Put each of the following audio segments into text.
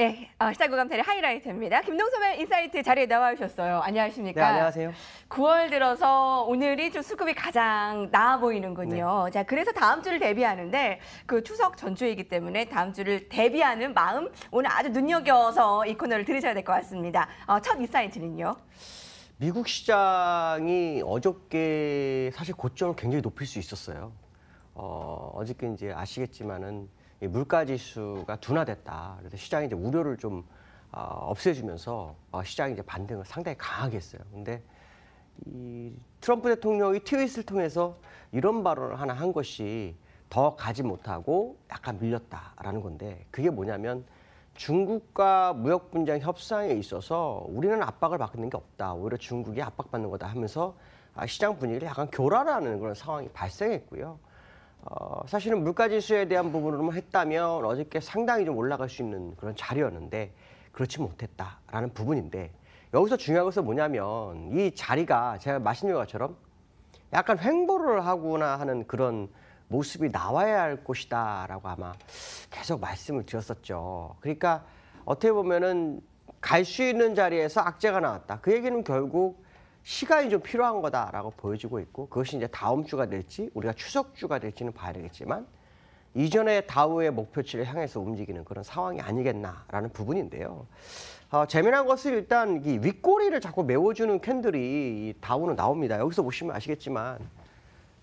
예, 시사구감텔의 하이라이트입니다. 김동섭의 인사이트 자리에 나와 주셨어요. 안녕하십니까? 네, 안녕하세요. 9월 들어서 오늘이 좀 수급이 가장 나아 보이는군요. 네. 자, 그래서 다음 주를 대비하는데 그 추석 전주이기 때문에 다음 주를 대비하는 마음 오늘 아주 눈여겨서 이 코너를 들으셔야 될 것 같습니다. 첫 인사이트는요? 미국 시장이 어저께 사실 고점을 굉장히 높일 수 있었어요. 어저께 이제 아시겠지만은 이 물가 지수가 둔화됐다. 그래서 시장이 이제 우려를 좀 없애주면서 시장이 이제 반등을 상당히 강하게 했어요. 근데 이 트럼프 대통령이 트윗을 통해서 이런 발언을 하나 한 것이 더 가지 못하고 약간 밀렸다라는 건데, 그게 뭐냐면 중국과 무역 분쟁 협상에 있어서 우리는 압박을 받는 게 없다. 오히려 중국이 압박받는 거다 하면서 시장 분위기를 약간 교란하는 그런 상황이 발생했고요. 사실은 물가지수에 대한 부분으로만 했다면 어저께 상당히 좀 올라갈 수 있는 그런 자리였는데 그렇지 못했다라는 부분인데, 여기서 중요한 것은 뭐냐면 이 자리가 제가 말씀드린 것처럼 약간 횡보를 하거나 하는 그런 모습이 나와야 할 곳이다라고 아마 계속 말씀을 드렸었죠. 그러니까 어떻게 보면은 갈 수 있는 자리에서 악재가 나왔다. 그 얘기는 결국 시간이 좀 필요한 거다라고 보여지고 있고, 그것이 이제 다음 주가 될지 우리가 추석 주가 될지는 봐야 되겠지만 이전에 다우의 목표치를 향해서 움직이는 그런 상황이 아니겠나라는 부분인데요. 재미난 것은 일단 이 윗꼬리를 자꾸 메워주는 캔들이 이 다우는 나옵니다. 여기서 보시면 아시겠지만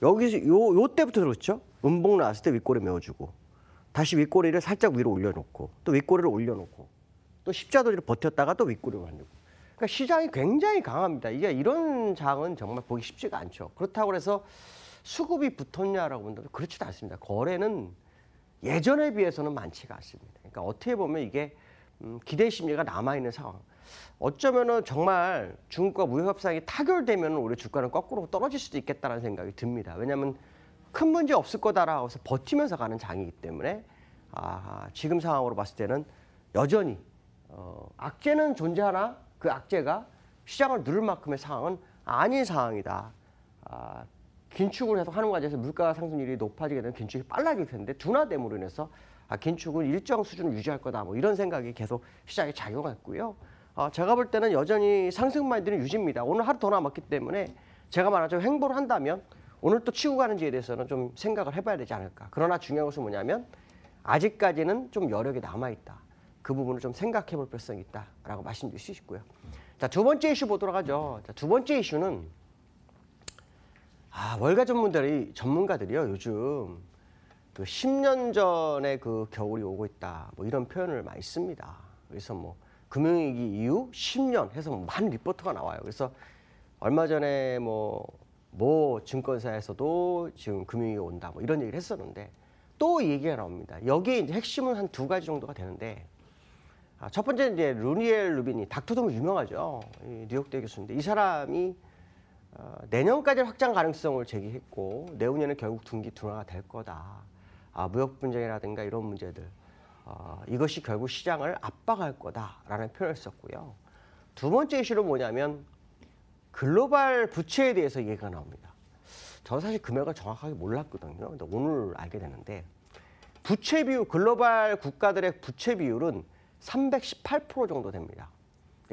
여기서 요 때부터 그렇죠. 음봉 나왔을 때 윗꼬리 메워주고 다시 윗꼬리를 살짝 위로 올려놓고 또 윗꼬리를 올려놓고 또 십자도리를 버텼다가 또 윗꼬리를 만들고. 그러니까 시장이 굉장히 강합니다. 이게 이런 장은 정말 보기 쉽지가 않죠. 그렇다고 해서 수급이 붙었냐라고 본다면 그렇지도 않습니다. 거래는 예전에 비해서는 많지가 않습니다. 그러니까 어떻게 보면 이게 기대 심리가 남아있는 상황. 어쩌면은 정말 중국과 무역 협상이 타결되면 우리 주가는 거꾸로 떨어질 수도 있겠다는 생각이 듭니다. 왜냐하면 큰 문제 없을 거다라고 해서 버티면서 가는 장이기 때문에 지금 상황으로 봤을 때는 여전히 악재는 존재하나 그 악재가 시장을 누를 만큼의 상황은 아닌 상황이다. 긴축을 해서 하는 과정에서 물가 상승률이 높아지게 되면 긴축이 빨라질 텐데 둔화됨으로 인해서 긴축은 일정 수준을 유지할 거다. 뭐 이런 생각이 계속 시장에 작용했고요. 제가 볼 때는 여전히 상승 마인드는 유지입니다. 오늘 하루 더 남았기 때문에 제가 말하자면 횡보를 한다면 오늘 또 치고 가는지에 대해서는 좀 생각을 해봐야 되지 않을까. 그러나 중요한 것은 뭐냐면 아직까지는 좀 여력이 남아있다. 그 부분을 좀 생각해 볼 필요성이 있다라고 말씀드릴 수 있고요. 자, 두 번째 이슈 보도록 하죠. 자, 두 번째 이슈는 월가 전문가들이요 요즘 그 10년 전에 그 겨울이 오고 있다. 뭐 이런 표현을 많이 씁니다. 그래서 뭐 금융위기 이후 10년 해서 뭐 많은 리포트가 나와요. 그래서 얼마 전에 뭐 증권사에서도 지금 금융위기 온다. 뭐 이런 얘기를 했었는데 또 얘기가 나옵니다. 여기에 이제 핵심은 한 두 가지 정도가 되는데, 첫 번째 이제 루니엘 루비니 닥터도 유명하죠. 이 뉴욕대 교수인데 이 사람이 내년까지 확장 가능성을 제기했고 내후년에 결국 둔기 둔화가 될 거다. 무역 분쟁이라든가 이런 문제들 이것이 결국 시장을 압박할 거다라는 표현을 썼고요. 두 번째 이슈는 뭐냐면 글로벌 부채에 대해서 얘기가 나옵니다. 저는 사실 금액을 정확하게 몰랐거든요. 근데 오늘 알게 되는데 부채 비율, 글로벌 국가들의 부채 비율은 318% 정도 됩니다.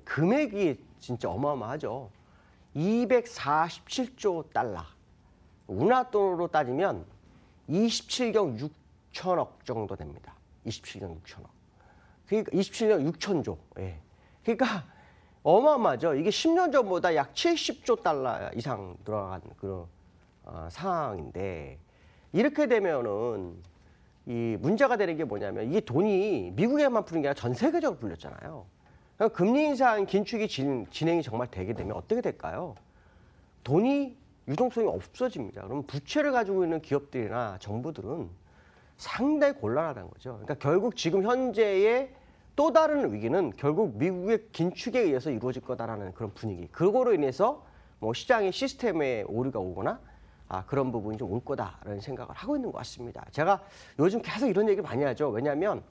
금액이 진짜 어마어마하죠. 247조 달러. 우리나라 돈으로 따지면 27경 6천억 정도 됩니다. 27경 6천억. 그러니까 27경 6천조. 예. 그러니까 어마어마하죠. 이게 10년 전보다 약 70조 달러 이상 들어간 그런 상황인데, 이렇게 되면은 이 문제가 되는 게 뭐냐면 이게 돈이 미국에만 푸는 게 아니라 전 세계적으로 풀렸잖아요. 그러니까 금리 인상 긴축이 진행이 정말 되게 되면 어떻게 될까요? 돈이 유동성이 없어집니다. 그럼 부채를 가지고 있는 기업들이나 정부들은 상당히 곤란하다는 거죠. 그러니까 결국 지금 현재의 또 다른 위기는 결국 미국의 긴축에 의해서 이루어질 거다라는 그런 분위기. 그거로 인해서 뭐 시장의 시스템에 오류가 오거나 그런 부분이 좀 올 거다라는 생각을 하고 있는 것 같습니다. 제가 요즘 계속 이런 얘기 많이 하죠. 왜냐하면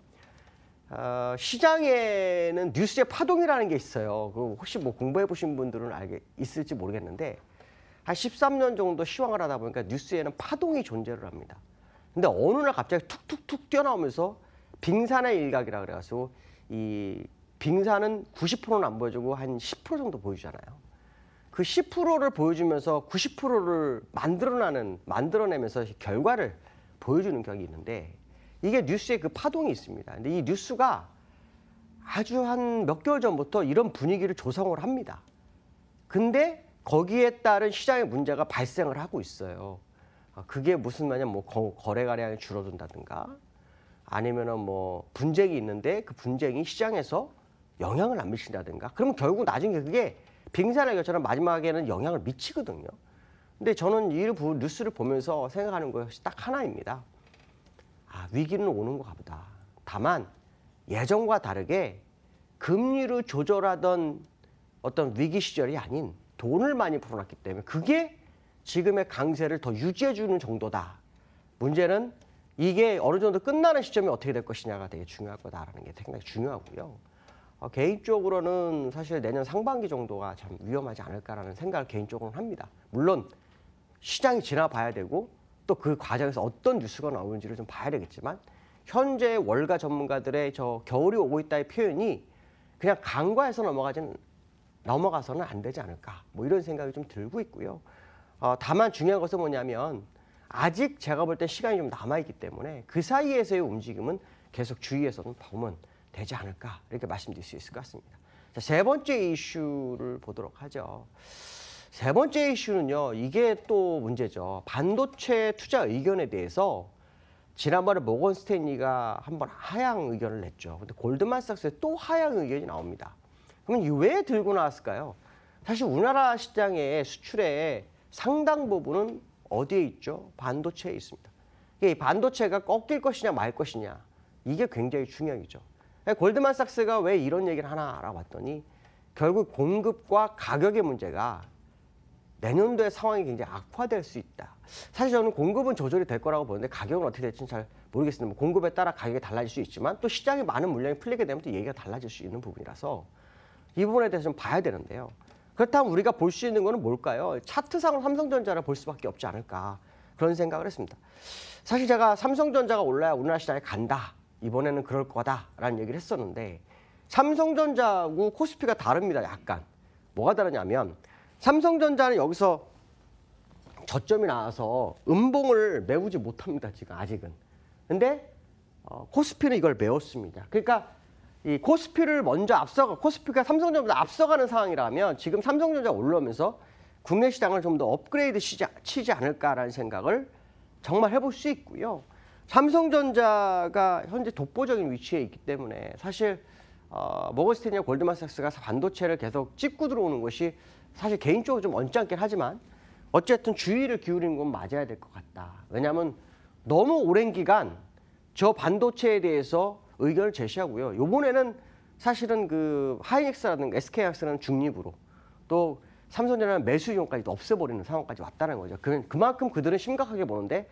시장에는 뉴스의 파동이라는 게 있어요. 그 혹시 뭐 공부해 보신 분들은 있을지 모르겠는데 한 13년 정도 시황을 하다 보니까 뉴스에는 파동이 존재를 합니다. 근데 어느 날 갑자기 툭툭툭 뛰어나오면서 빙산의 일각이라 그래가지고 이 빙사는 90%는 안 보여주고 한 10% 정도 보여주잖아요. 그 10%를 보여주면서 90%를 만들어내면서 결과를 보여주는 격이 있는데 이게 뉴스의 그 파동이 있습니다. 근데 이 뉴스가 아주 한 몇 개월 전부터 이런 분위기를 조성을 합니다. 근데 거기에 따른 시장의 문제가 발생을 하고 있어요. 그게 무슨 말이냐, 뭐 거래가량이 줄어든다든가 아니면은 뭐 분쟁이 있는데 그 분쟁이 시장에서 영향을 안 미친다든가. 그러면 결국 나중에 그게 빙산의 것처럼 마지막에는 영향을 미치거든요. 근데 저는 이 뉴스를 보면서 생각하는 것이 딱 하나입니다. 위기는 오는 것 같다. 다만 예전과 다르게 금리를 조절하던 어떤 위기 시절이 아닌 돈을 많이 풀어놨기 때문에 그게 지금의 강세를 더 유지해주는 정도다. 문제는 이게 어느 정도 끝나는 시점이 어떻게 될 것이냐가 되게 중요할 거다라는 게 상당히 중요하고요. 개인적으로는 사실 내년 상반기 정도가 참 위험하지 않을까라는 생각을 개인적으로는 합니다. 물론 시장이 지나봐야 되고 또 그 과정에서 어떤 뉴스가 나오는지를 좀 봐야 되겠지만 현재 월가 전문가들의 저 겨울이 오고 있다의 표현이 그냥 간과해서 넘어가서는 안 되지 않을까, 뭐 이런 생각이 좀 들고 있고요. 다만 중요한 것은 뭐냐면 아직 제가 볼 때 시간이 좀 남아있기 때문에 그 사이에서의 움직임은 계속 주의해서 좀 보면 되지 않을까, 이렇게 말씀드릴 수 있을 것 같습니다. 자, 세 번째 이슈를 보도록 하죠. 세 번째 이슈는요, 이게 또 문제죠. 반도체 투자 의견에 대해서 지난번에 모건 스탠리가 한번 하향 의견을 냈죠. 근데 골드만삭스에 또 하향 의견이 나옵니다. 그러면 이 왜 들고 나왔을까요? 사실 우리나라 시장의 수출의 상당 부분은 어디에 있죠? 반도체에 있습니다. 이 반도체가 꺾일 것이냐 말 것이냐, 이게 굉장히 중요하죠. 골드만삭스가 왜 이런 얘기를 하나라고 봤더니 결국 공급과 가격의 문제가 내년도의 상황이 굉장히 악화될 수 있다. 사실 저는 공급은 조절이 될 거라고 보는데 가격은 어떻게 될지는 잘 모르겠습니다. 공급에 따라 가격이 달라질 수 있지만 또 시장에 많은 물량이 풀리게 되면 또 얘기가 달라질 수 있는 부분이라서 이 부분에 대해서 좀 봐야 되는데요. 그렇다면 우리가 볼 수 있는 거는 뭘까요? 차트상으로 삼성전자를 볼 수밖에 없지 않을까, 그런 생각을 했습니다. 사실 제가 삼성전자가 올라야 우리나라 시장에 간다, 이번에는 그럴 거다라는 얘기를 했었는데 삼성전자하고 코스피가 다릅니다. 약간 뭐가 다르냐면 삼성전자는 여기서 저점이 나와서 음봉을 메우지 못합니다. 지금 아직은. 근데 코스피는 이걸 메웠습니다. 그러니까 이 코스피를 먼저 코스피가 삼성전자보다 앞서가는 상황이라면 지금 삼성전자가 올라오면서 국내 시장을 좀 더 업그레이드 치지 않을까라는 생각을 정말 해볼 수 있고요. 삼성전자가 현재 독보적인 위치에 있기 때문에 사실 모건스탠리와 골드만삭스가 반도체를 계속 찍고 들어오는 것이 사실 개인적으로 좀 언짢긴 하지만 어쨌든 주의를 기울이는 건 맞아야 될 것 같다. 왜냐하면 너무 오랜 기간 저 반도체에 대해서 의견을 제시하고요. 이번에는 사실은 그 하이닉스라든가 SK하이닉스라는 중립으로 또 삼성전자는 매수 이용까지 없애버리는 상황까지 왔다는 거죠. 그만큼 그들은 심각하게 보는데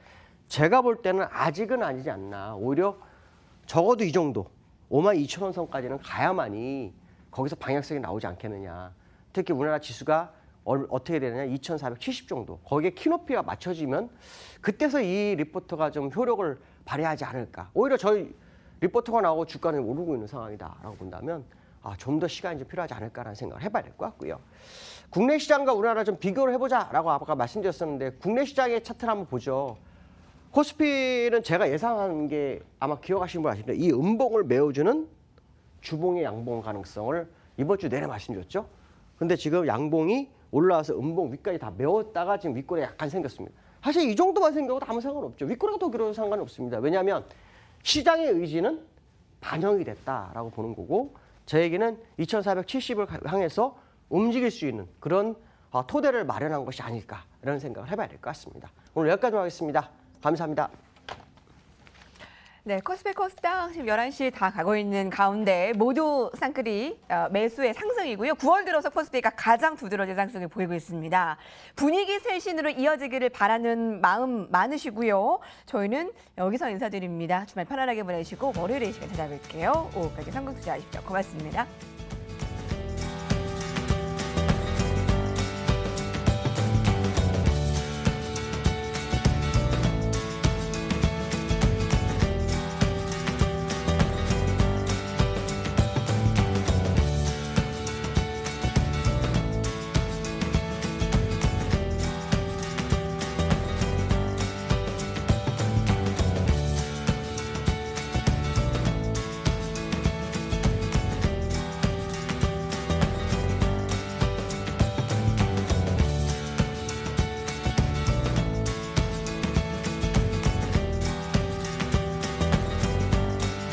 제가 볼 때는 아직은 아니지 않나. 오히려 적어도 이 정도 52,000원 선까지는 가야만이 거기서 방향성이 나오지 않겠느냐. 특히 우리나라 지수가 어떻게 되느냐, 2,470 정도. 거기에 키높이가 맞춰지면 그때서 이 리포터가 좀 효력을 발휘하지 않을까. 오히려 저희 리포터가 나오고 주가는 오르고 있는 상황이다라고 본다면 좀 더 시간이 좀 필요하지 않을까라는 생각을 해봐야 될 것 같고요. 국내 시장과 우리나라 좀 비교를 해보자라고 아까 말씀드렸었는데 국내 시장의 차트를 한번 보죠. 코스피는 제가 예상하는 게 아마 기억하시는 분 아십니다. 이 음봉을 메워주는 주봉의 양봉 가능성을 이번 주 내내 말씀드렸죠. 근데 지금 양봉이 올라와서 음봉 위까지 다 메웠다가 지금 윗꼬리 약간 생겼습니다. 사실 이 정도만 생겨도 아무 상관없죠. 윗꼬리가 더 길어도 상관이 없습니다. 왜냐하면 시장의 의지는 반영이 됐다라고 보는 거고 제 얘기는 2,470을 향해서 움직일 수 있는 그런 토대를 마련한 것이 아닐까, 이런 생각을 해봐야 될 것 같습니다. 오늘 여기까지 하겠습니다. 감사합니다. 네, 코스피 코스닥 지금 11시 다 가고 있는 가운데 모두 쌍끌이 매수의 상승이고요. 9월 들어서 코스피가 가장 두드러진 상승을 보이고 있습니다. 분위기 쇄신으로 이어지기를 바라는 마음 많으시고요. 저희는 여기서 인사드립니다. 주말 편안하게 보내시고 월요일에 이 시간 찾아뵐게요. 오후까지 성공 투자하십시오. 고맙습니다.